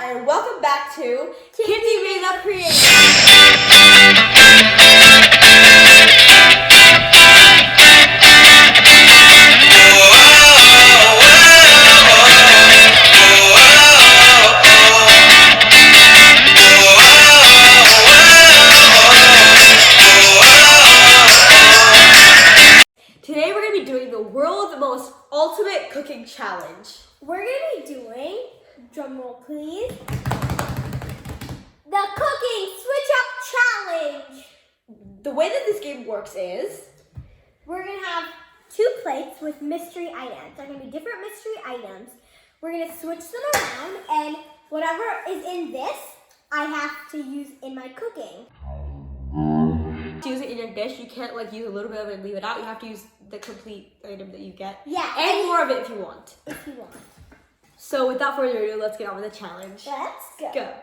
and welcome back to Keerthi-Medha Creation. Today we're going to be doing the world's most ultimate cooking challenge. We're going to be doing, drumroll please, the cooking switch up challenge. The way that this game works is, we're going to have 2 plates with mystery items. They're going to be different mystery items. We're going to switch them around, and whatever is in this, I have to use in my cooking. To use it in your dish, you can't use a little bit of it and leave it out. You have to use the complete item that you get. Yeah. And more of it if you want. If you want. So without further ado, let's get on with the challenge. Let's go.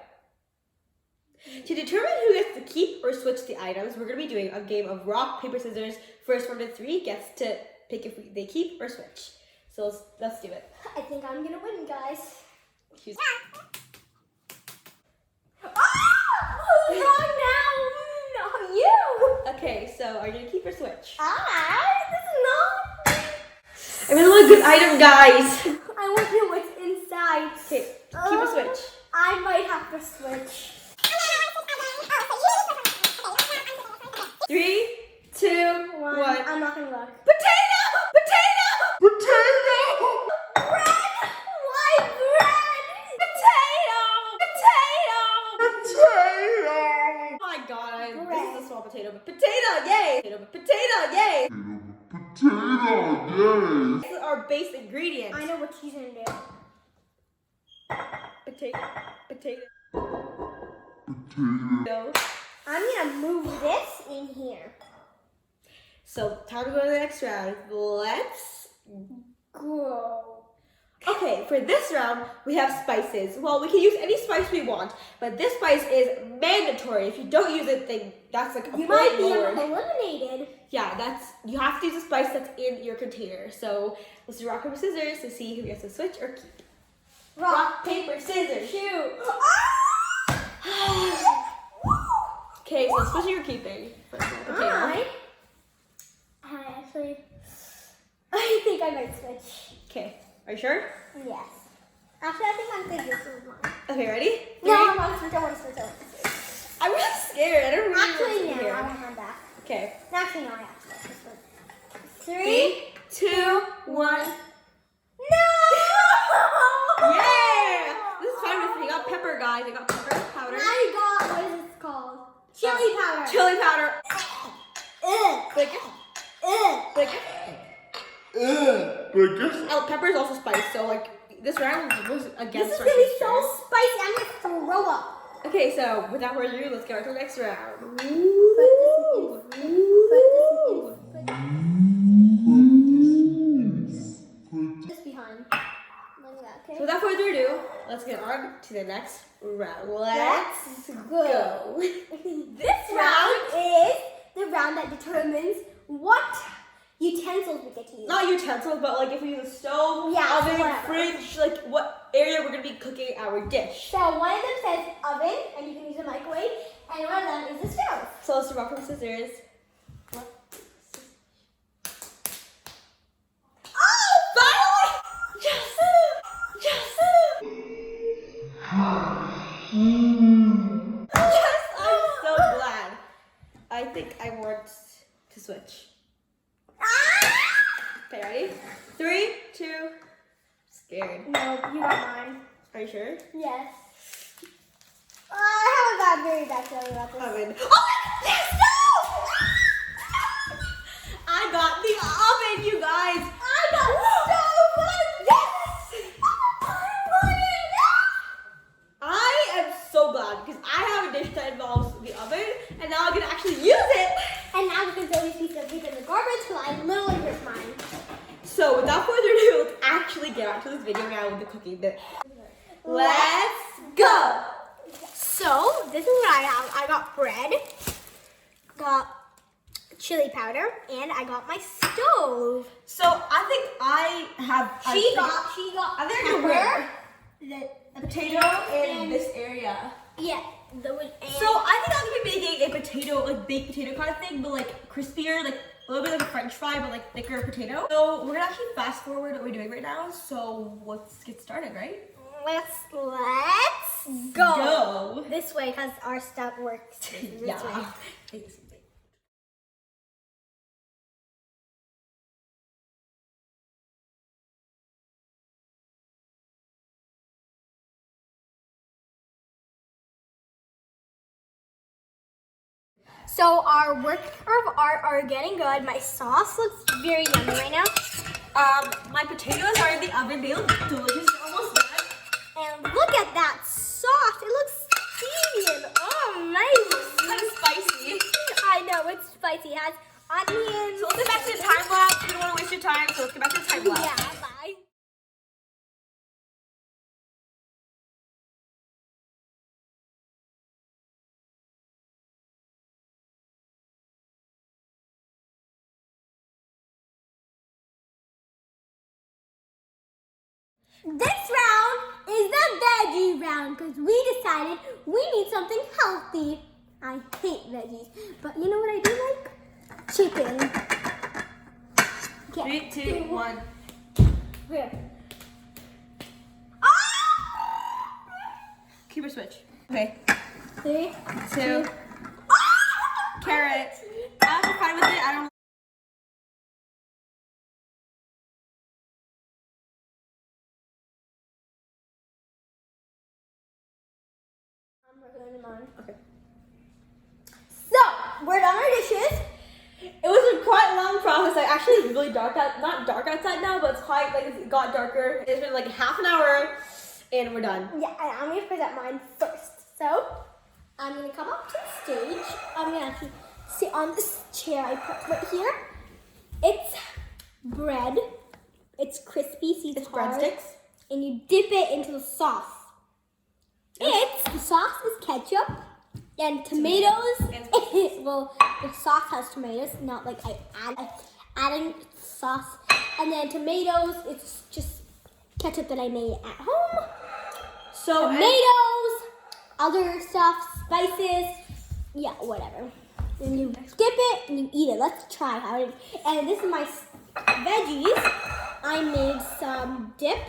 To determine who gets to keep or switch the items, we're going to be doing a game of rock, paper, scissors. First 1 to 3 gets to pick if they keep or switch. So let's do it. I think I'm going to win, guys. Choose. Oh! Wrong now! Not you! Okay, so are you going to keep or switch? This is not... I really want a good item, guys. I want to know what's inside. Okay, keep or switch? I might have to switch. 3, 2, 1. I'm not gonna look. Potato! Potato! Potato! Bread! Why bread? Potato! Potato! Potato! Oh my god, this is a small potato, but potato, yay! Potato, yay! Potato, yay! This is our base ingredients. I know what she's gonna do. Potato, potato. I'm gonna move this in here. So, time to go to the next round. Let's go. Okay, for this round, we have spices. Well, we can use any spice we want, but this spice is mandatory. If you don't use it, then that's like a you might be award. eliminated. Yeah, you have to use a spice that's in your container. So let's do rock, paper, scissors to see who gets to switch or keep. Rock, paper, scissors, shoot. Okay, so switching or keeping? First one, potato. I think I might switch. Okay, are you sure? Yes. Actually, I think I'm thinking this is mine. Okay, ready? No, I want to switch. I want to switch. I'm really scared. I don't really Actually, want to no, I want mine back. Okay. Actually, no, I have to switch this one. 3, 2, 1. No! Yeah! This is fine with me. I got pepper, guys. I got pepper powder. I got, what is this called? Chili powder. Chili powder. Like it. Oh, pepper is also spice, so this round was against. This is gonna be so spicy. I'm gonna throw up. Okay, so without further ado, let's get on to the next round. Just behind. Okay. So without further ado, let's get on to the next round. Let's go. This round is the round that determines what utensils we get to use. Not utensils, but if we use a stove, oven, fridge, what area we're gonna be cooking our dish. So one of them says oven, and you can use a microwave, and one of them is a stove. So let's do rock, paper, scissors. Oh, finally! Yes! Yes, I'm so glad. I think I want to switch. Okay, ready? 3, 2, scared. No, you got mine. Are you sure? Yes. I haven't got very bad feeling about this. Oven. Oh, yes, no! I got the oven, you guys. I got stove. Yes! I am so glad because I have a dish that involves the oven, and now I can actually use it. And now we can throw these pieces of meat in the garbage till I literally ripped mine. So without further ado, let's actually get onto this video now with the cooking bit. Let's go! So, this is what I have. I got bread, got chili powder, and I got my stove. So I think I have. She got pepper. the potato in this area. Yeah. So I think I'm gonna be making a potato, like baked potato kind of thing, but like crispier, like a little bit like a French fry, but like thicker potato. So we're gonna actually fast forward what we're doing right now. So let's get started, right? Let's go. This way, because our stuff works. This way. So our work of art are getting good. My sauce looks very yummy right now. My potatoes are in the oven. They look delicious. They're almost done. And look at that sauce. It looks steamy and amazing. Kind of spicy. I know, it's spicy. It has onions. So let's get back to the time lapse. We don't want to waste your time, so let's get back to the time lapse. Yeah, bye. This round is the veggie round because we decided we need something healthy. I hate veggies, but you know what I do like? Chicken. Okay. 3, 2, 1. Here. Keep or switch. Okay. 3, 2. Carrot. I'm fine with it. I don't. Okay. So, we're done our dishes. It was a quite long process. Like actually, it's really dark out. Not dark outside now, but it's quite like it got darker. It's been like half an hour, and we're done. Yeah, and I'm gonna present mine first. So, I'm gonna come up to the stage. I'm gonna actually sit on this chair I put right here. It's bread. It's crispy, see it's hard. Breadsticks. And you dip it into the sauce. The sauce is ketchup and tomatoes. Well, the sauce has tomatoes, not like adding sauce. And then tomatoes, it's just ketchup that I made at home. So Tomatoes, other stuff, spices, yeah, whatever. And you dip it and you eat it. Let's try how it is. And this is my veggies. I made some dip.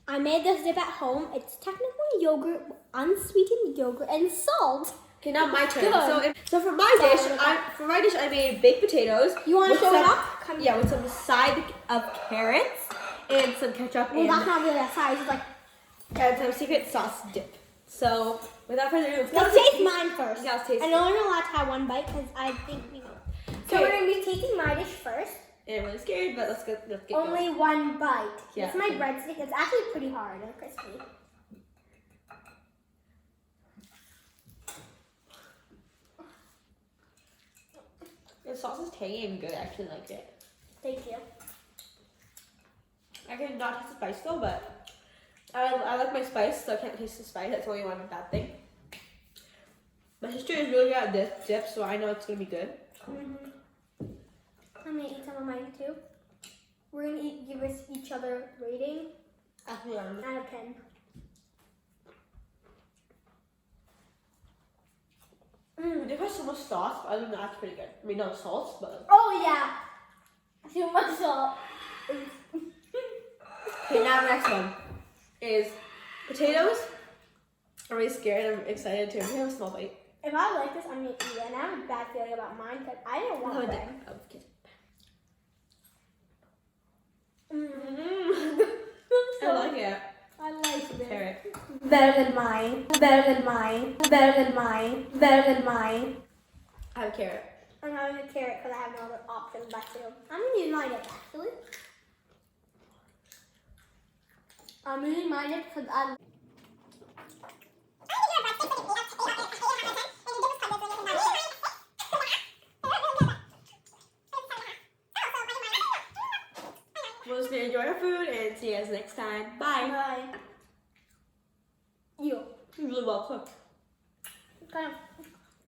I made this dip at home. It's technically yogurt, unsweetened yogurt, and salt. Okay, now my turn. Good. So for my dish, I made baked potatoes. You want to show it off? Yeah, with some side of carrots and some ketchup. Well, that's not really that size. It's like and some secret sauce dip. So without further ado, let's taste mine first. Yeah, let's taste I'm only allowed to have one bite because I think we know. So we're gonna be tasting my dish first. Yeah, I'm really scared, but let's get Only going. one bite. Yeah. It's my breadstick. It's actually pretty hard and crispy. The sauce is tangy and good. I actually like it. Thank you. I can not taste the spice though, but I like my spice, so I can't taste the spice. That's only one bad thing. My sister is really good at this dip, so I know it's gonna be good. Mm-hmm. I'm gonna eat some of mine too. We're gonna give us each other rating Actually, out of 10. It has so much sauce, but other than that, it's pretty good. I mean, no sauce, but. Oh yeah, too much salt. Okay, now the next one is potatoes. I'm really scared. I'm excited too. I'm gonna have a small bite. If I like this, I'm gonna eat it. And I have a bad feeling about mine because I didn't want Have a them. dip of ketchup. I like it. I like it. Carrot. Better than mine. Better than mine. Better than mine. Better than mine. I have carrot. I'm having a carrot because I have no other option but to. I'm gonna use mine up actually. I'm using mine up because I. We'll just enjoy our food and see you guys next time. Bye. Bye. You. You're really well cooked.